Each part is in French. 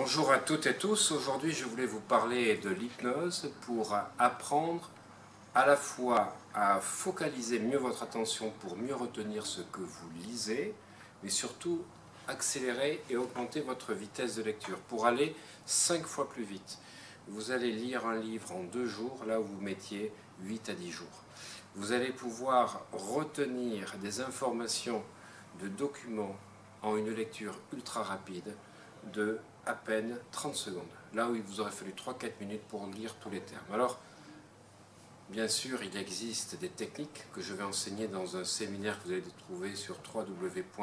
Bonjour à toutes et tous. Aujourd'hui, je voulais vous parler de l'hypnose pour apprendre à la fois à focaliser mieux votre attention pour mieux retenir ce que vous lisez, mais surtout accélérer et augmenter votre vitesse de lecture pour aller 5 fois plus vite. Vous allez lire un livre en 2 jours, là où vous mettiez 8 à 10 jours. Vous allez pouvoir retenir des informations de documents en une lecture ultra rapide de à peine 30 secondes, là où il vous aurait fallu 3-4 minutes pour lire tous les termes. Alors, bien sûr, il existe des techniques que je vais enseigner dans un séminaire que vous allez trouver sur www.i-hec.com.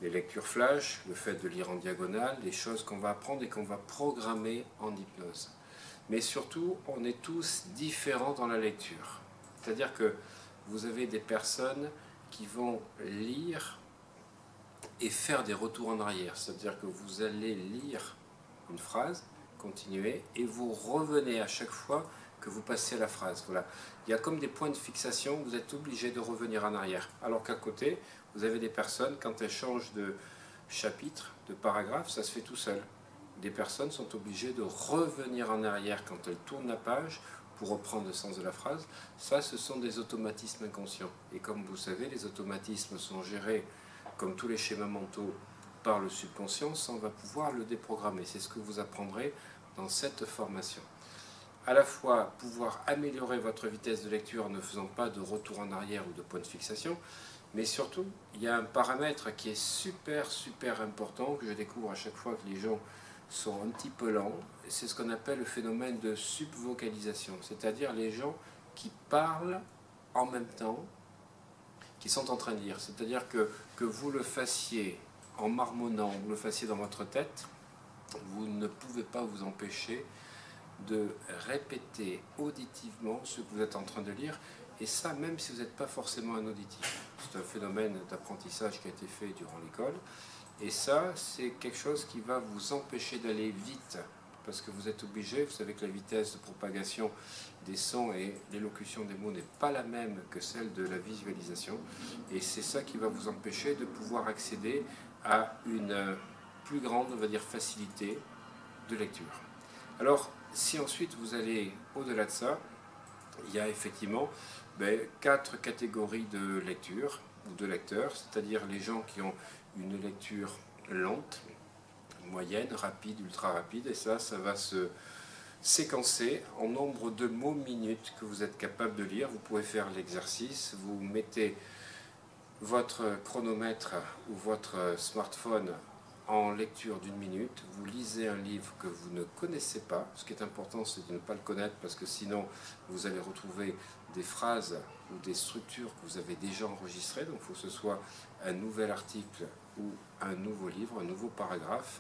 Les lectures flash, le fait de lire en diagonale, les choses qu'on va apprendre et qu'on va programmer en hypnose. Mais surtout, on est tous différents dans la lecture. C'est-à-dire que vous avez des personnes qui vont lire et faire des retours en arrière. C'est-à-dire que vous allez lire une phrase, continuer, et vous revenez à chaque fois que vous passez la phrase. Voilà. Il y a comme des points de fixation, vous êtes obligé de revenir en arrière. Alors qu'à côté, vous avez des personnes, quand elles changent de chapitre, de paragraphe, ça se fait tout seul. Des personnes sont obligées de revenir en arrière quand elles tournent la page pour reprendre le sens de la phrase. Ça, ce sont des automatismes inconscients. Et comme vous savez, les automatismes sont gérés, comme tous les schémas mentaux, par le subconscient, ça on va pouvoir le déprogrammer. C'est ce que vous apprendrez dans cette formation. À la fois pouvoir améliorer votre vitesse de lecture en ne faisant pas de retour en arrière ou de point de fixation, mais surtout, il y a un paramètre qui est super important, que je découvre à chaque fois que les gens sont un petit peu lents, c'est ce qu'on appelle le phénomène de subvocalisation, c'est-à-dire les gens qui parlent en même temps qui sont en train de lire. C'est-à-dire que vous le fassiez en marmonnant, vous le fassiez dans votre tête, vous ne pouvez pas vous empêcher de répéter auditivement ce que vous êtes en train de lire, et ça même si vous n'êtes pas forcément un auditif. C'est un phénomène d'apprentissage qui a été fait durant l'école, et ça c'est quelque chose qui va vous empêcher d'aller vite, parce que vous êtes obligé, vous savez que la vitesse de propagation des sons et l'élocution des mots n'est pas la même que celle de la visualisation, et c'est ça qui va vous empêcher de pouvoir accéder à une plus grande, on va dire, facilité de lecture. Alors, si ensuite vous allez au-delà de ça, il y a effectivement 4 catégories de lecture ou de lecteurs, c'est-à-dire les gens qui ont une lecture lente, moyenne, rapide, ultra rapide, et ça va se séquencer en nombre de mots minutes que vous êtes capable de lire. Vous pouvez faire l'exercice, vous mettez votre chronomètre ou votre smartphone en lecture d'1 minute, vous lisez un livre que vous ne connaissez pas. Ce qui est important, c'est de ne pas le connaître, parce que sinon vous allez retrouver des phrases ou des structures que vous avez déjà enregistrées, donc il faut que ce soit un nouvel article ou un nouveau livre, un nouveau paragraphe,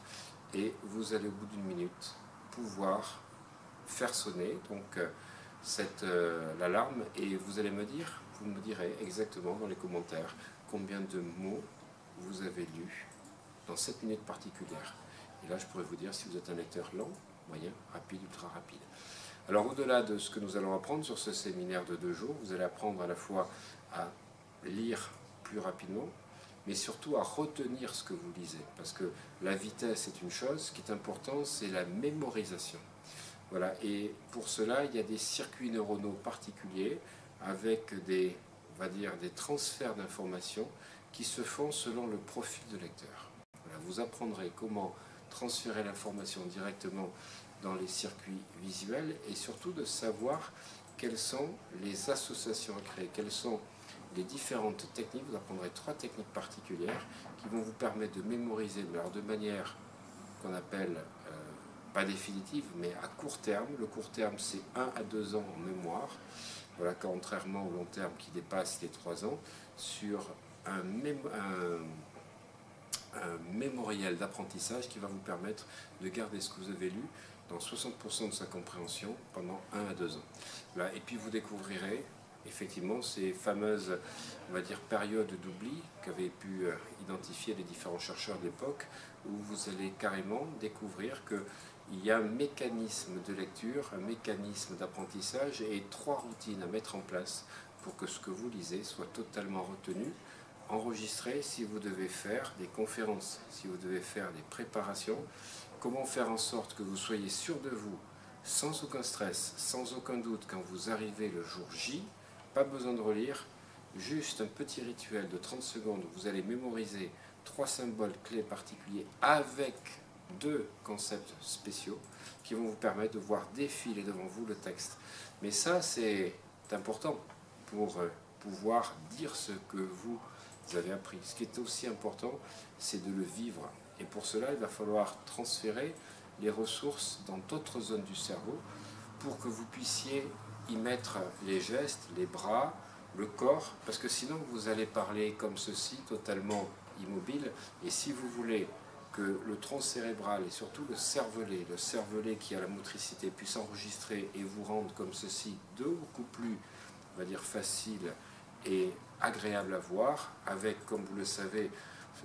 et vous allez au bout d'1 minute pouvoir faire sonner donc l'alarme, et vous allez me direz exactement dans les commentaires combien de mots vous avez lus dans cette minute particulière. Et là, je pourrais vous dire si vous êtes un lecteur lent, moyen, rapide, ultra rapide. Alors, au-delà de ce que nous allons apprendre sur ce séminaire de 2 jours, vous allez apprendre à la fois à lire plus rapidement, mais surtout à retenir ce que vous lisez. Parce que la vitesse est une chose, ce qui est important, c'est la mémorisation. Voilà, et pour cela, il y a des circuits neuronaux particuliers avec des, on va dire, des transferts d'informations qui se font selon le profil de lecteur. Voilà, vous apprendrez comment transférer l'information directement dans les circuits visuels, et surtout de savoir quelles sont les associations à créer, quelles sont les différentes techniques. Vous apprendrez 3 techniques particulières qui vont vous permettre de mémoriser de manière qu'on appelle pas définitive, mais à court terme. Le court terme, c'est 1 à 2 ans en mémoire, voilà, contrairement au long terme qui dépasse les 3 ans, sur un mémoriel d'apprentissage qui va vous permettre de garder ce que vous avez lu dans 60% de sa compréhension pendant 1 à 2 ans. Voilà. Et puis vous découvrirez effectivement ces fameuses, on va dire, périodes d'oubli qu'avaient pu identifier les différents chercheurs de l'époque, où vous allez carrément découvrir qu'il y a un mécanisme de lecture, un mécanisme d'apprentissage et 3 routines à mettre en place pour que ce que vous lisez soit totalement retenu enregistrer si vous devez faire des conférences, si vous devez faire des préparations. Comment faire en sorte que vous soyez sûr de vous, sans aucun stress, sans aucun doute quand vous arrivez le jour J. Pas besoin de relire, juste un petit rituel de 30 secondes où vous allez mémoriser 3 symboles clés particuliers avec 2 concepts spéciaux qui vont vous permettre de voir défiler devant vous le texte. Mais ça, c'est important pour pouvoir dire ce que vous avez appris. Ce qui est aussi important, c'est de le vivre. Et pour cela, il va falloir transférer les ressources dans d'autres zones du cerveau pour que vous puissiez y mettre les gestes, les bras, le corps, parce que sinon vous allez parler comme ceci, totalement immobile. Et si vous voulez que le tronc cérébral et surtout le cervelet qui a la motricité puisse enregistrer et vous rendre comme ceci beaucoup plus, on va dire, facile et agréable à voir, avec, comme vous le savez,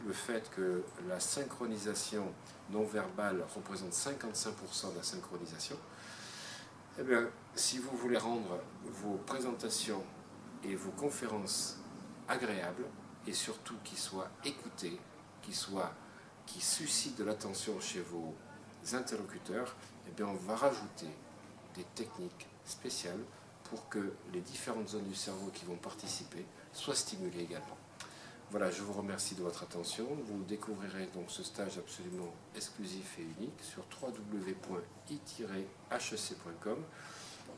le fait que la synchronisation non verbale représente 55% de la synchronisation. Eh bien, si vous voulez rendre vos présentations et vos conférences agréables et surtout qui soient écoutées, qui suscitent de l'attention chez vos interlocuteurs, eh bien on va rajouter des techniques spéciales pour que les différentes zones du cerveau qui vont participer soient stimulées également. Voilà, je vous remercie de votre attention. Vous découvrirez donc ce stage absolument exclusif et unique sur www.i-hec.com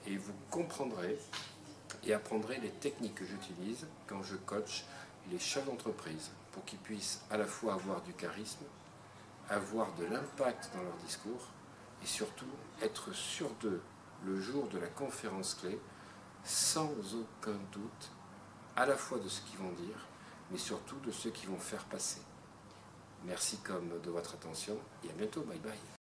et vous comprendrez et apprendrez les techniques que j'utilise quand je coach les chefs d'entreprise pour qu'ils puissent à la fois avoir du charisme, avoir de l'impact dans leur discours et surtout être sûrs d'eux le jour de la conférence clé sans aucun doute à la fois de ce qu'ils vont dire mais surtout de ce qu'ils vont faire passer. Merci comme de votre attention et à bientôt, bye bye.